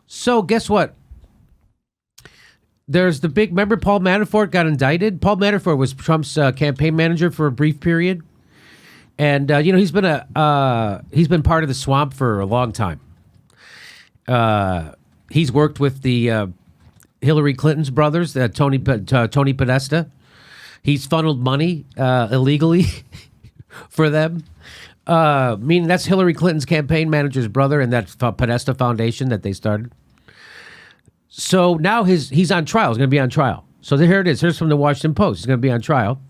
So guess what? There's the big. Remember, Paul Manafort got indicted. Paul Manafort was Trump's campaign manager for a brief period, and he's been part of the swamp for a long time. He's worked with the Hillary Clinton's brothers, Tony Podesta. He's funneled money illegally for them. Meaning that's Hillary Clinton's campaign manager's brother and that Podesta Foundation that they started. So now he's on trial. He's going to be on trial. So here it is. Here's from the Washington Post. He's going to be on trial.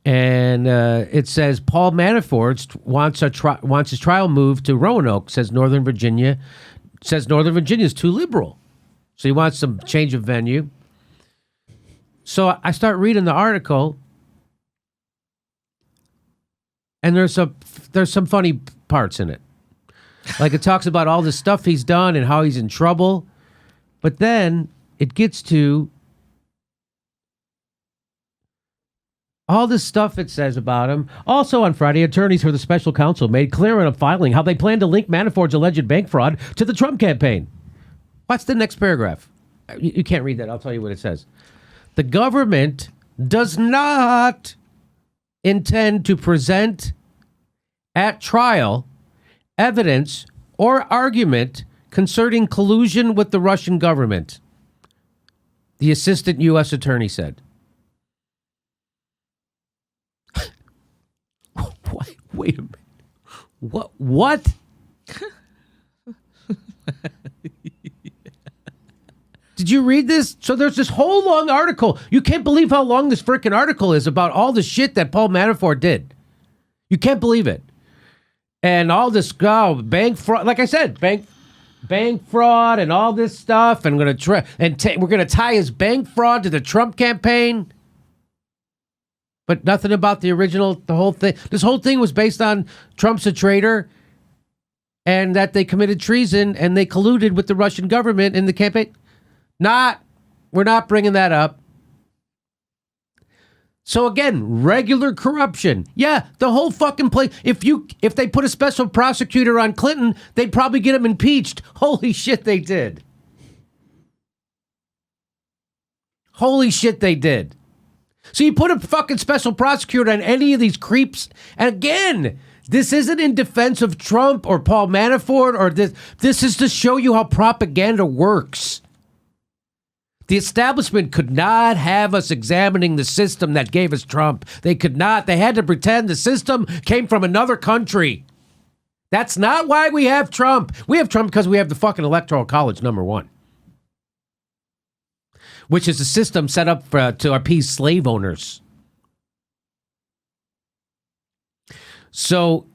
And it says Paul Manafort wants his trial moved to Roanoke, says Northern Virginia is too liberal. So he wants some change of venue. So I start reading the article, and there's some funny parts in it. Like it talks about all the stuff he's done and how he's in trouble. But then it gets to all this stuff it says about him. Also on Friday, attorneys for the special counsel made clear in a filing how they plan to link Manafort's alleged bank fraud to the Trump campaign. Watch the next paragraph. You can't read that. I'll tell you what it says. The government does not intend to present at trial evidence or argument concerning collusion with the Russian government, the assistant U.S. attorney said. Wait a minute. What? Did you read this? So there's this whole long article. You can't believe how long this freaking article is about all the shit that Paul Manafort did. You can't believe it. And all this bank fraud, like I said, bank fraud and all this stuff, and we're gonna tie his bank fraud to the Trump campaign. But nothing about the whole thing. This whole thing was based on Trump's a traitor and that they committed treason and they colluded with the Russian government in the campaign. We're not bringing that up. So again, regular corruption. Yeah, the whole fucking place. If they put a special prosecutor on Clinton, they'd probably get him impeached. Holy shit, they did. Holy shit, they did. So you put a fucking special prosecutor on any of these creeps, and again, this isn't in defense of Trump or Paul Manafort or this. This is to show you how propaganda works. The establishment could not have us examining the system that gave us Trump. They could not. They had to pretend the system came from another country. That's not why we have Trump. We have Trump because we have the fucking Electoral College, number one, which is a system set up to appease slave owners. So,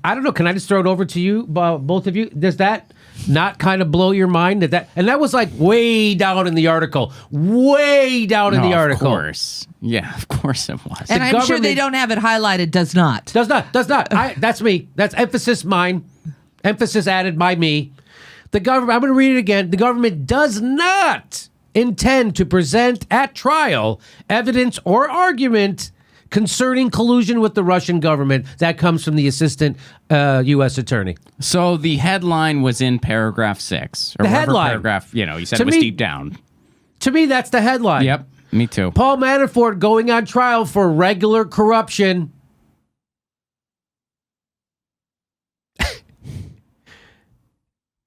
I don't know. Can I just throw it over to you, both of you? Does that not kind of blow your mind? And that was like way down in the article. Way down in the article. Of course. Yeah, of course it was. And I'm sure they don't have it highlighted. Does not. Does not. That's me. That's emphasis mine. Emphasis added by me. The government, I'm going to read it again. The government does not intend to present at trial evidence or argument concerning collusion with the Russian government. That comes from the assistant U.S. attorney. So the headline was in paragraph 6. Or the headline. Paragraph, you said it was deep down. To me, that's the headline. Yep, me too. Paul Manafort going on trial for regular corruption.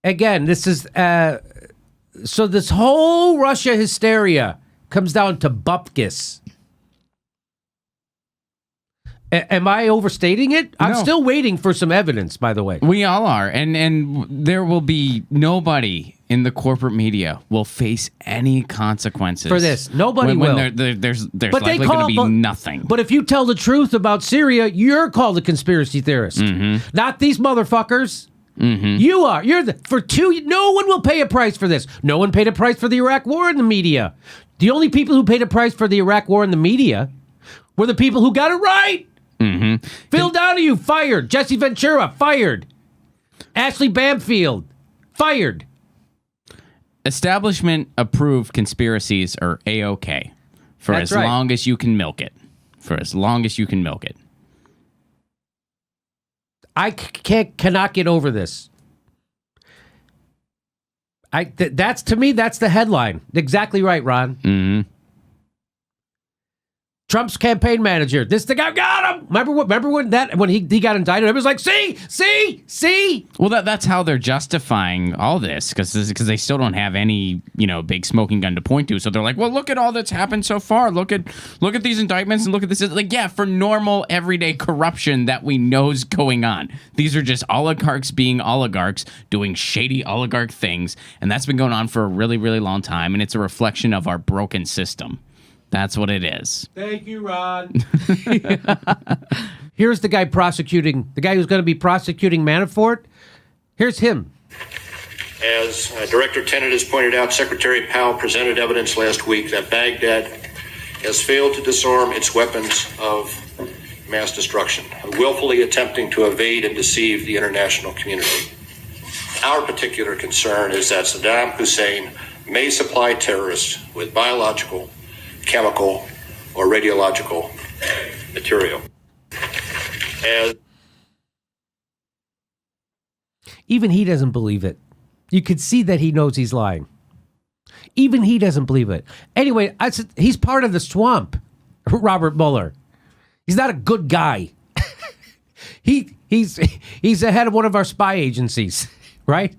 Again, this is... so this whole Russia hysteria comes down to bupkis. Am I overstating it? I'm still waiting for some evidence, by the way. We all are. And there will be nobody in the corporate media will face any consequences. For this. Nobody will. There's likely going to be nothing. But if you tell the truth about Syria, you're called a conspiracy theorist. Mm-hmm. Not these motherfuckers. Mm-hmm. You are. No one will pay a price for this. No one paid a price for the Iraq war in the media. The only people who paid a price for the Iraq war in the media were the people who got it right. Mm-hmm. Phil Donahue, fired. Jesse Ventura, fired. Ashley Bamfield, fired. Establishment-approved conspiracies are A-OK for as long as you can milk it. I cannot get over this. That's to me, that's the headline. Exactly right, Ron. Mm-hmm. Trump's campaign manager. This the guy got him. Remember when he got indicted? Everybody's like, see. Well, that's how they're justifying all this because they still don't have any big smoking gun to point to. So they're like, well, look at all that's happened so far. Look at these indictments and look at this. Like, yeah, for normal everyday corruption that we know's going on. These are just oligarchs being oligarchs doing shady oligarch things, and that's been going on for a really, really long time. And it's a reflection of our broken system. That's what it is. Thank you, Ron. Here's the guy who's going to be prosecuting Manafort. Here's him. As Director Tenet has pointed out, Secretary Powell presented evidence last week that Baghdad has failed to disarm its weapons of mass destruction, willfully attempting to evade and deceive the international community. Our particular concern is that Saddam Hussein may supply terrorists with biological, chemical, or radiological material. Even he doesn't believe it. You could see that he knows he's lying. Even he doesn't believe it. Anyway, he's part of the swamp, Robert Mueller. He's not a good guy. He's the head of one of our spy agencies, right?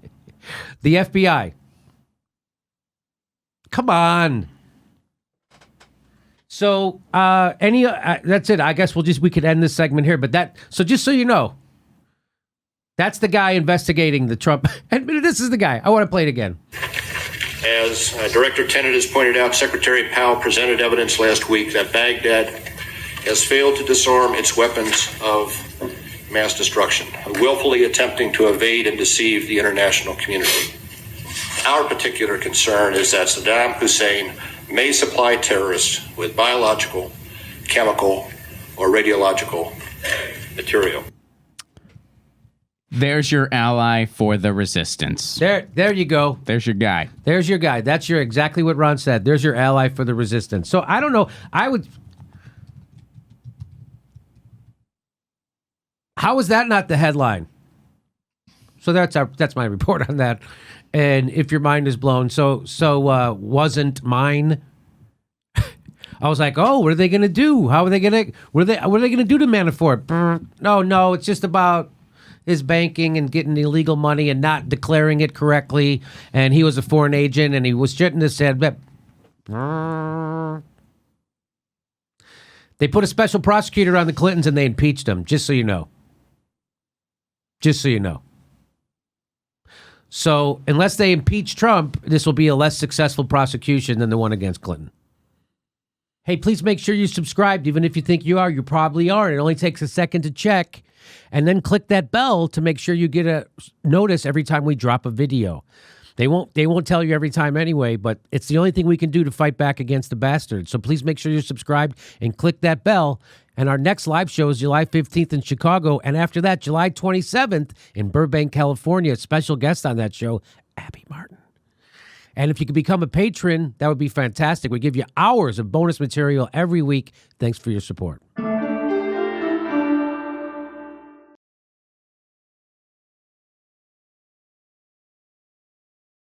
The FBI. Come on. So that's it. I guess we could end this segment here. But so just so you know, that's the guy investigating the Trump. And this is the guy. I want to play it again. As Director Tenet has pointed out, Secretary Powell presented evidence last week that Baghdad has failed to disarm its weapons of mass destruction, willfully attempting to evade and deceive the international community. Our particular concern is that Saddam Hussein may supply terrorists with biological, chemical, or radiological material. There's your ally for the resistance. There you go. There's your guy. There's your guy. That's exactly what Ron said. There's your ally for the resistance. So I don't know. How is that not the headline? So that's my report on that. And if your mind is blown, so wasn't mine. I was like, oh, what are they going to do? How are they going to? What are they going to do to Manafort? No, it's just about his banking and getting illegal money and not declaring it correctly. And he was a foreign agent, and he was shitting his head. But they put a special prosecutor on the Clintons, and they impeached him. Just so you know. So unless they impeach Trump, this will be a less successful prosecution than the one against Clinton. Hey, please make sure you subscribed. Even if you think you are, you probably are. It only takes a second to check. And then click that bell to make sure you get a notice every time we drop a video. They won't tell you every time anyway, but it's the only thing we can do to fight back against the bastards. So please make sure you're subscribed and click that bell. And our next live show is July 15th in Chicago. And after that, July 27th in Burbank, California. Special guest on that show, Abby Martin. And if you could become a patron, that would be fantastic. We give you hours of bonus material every week. Thanks for your support.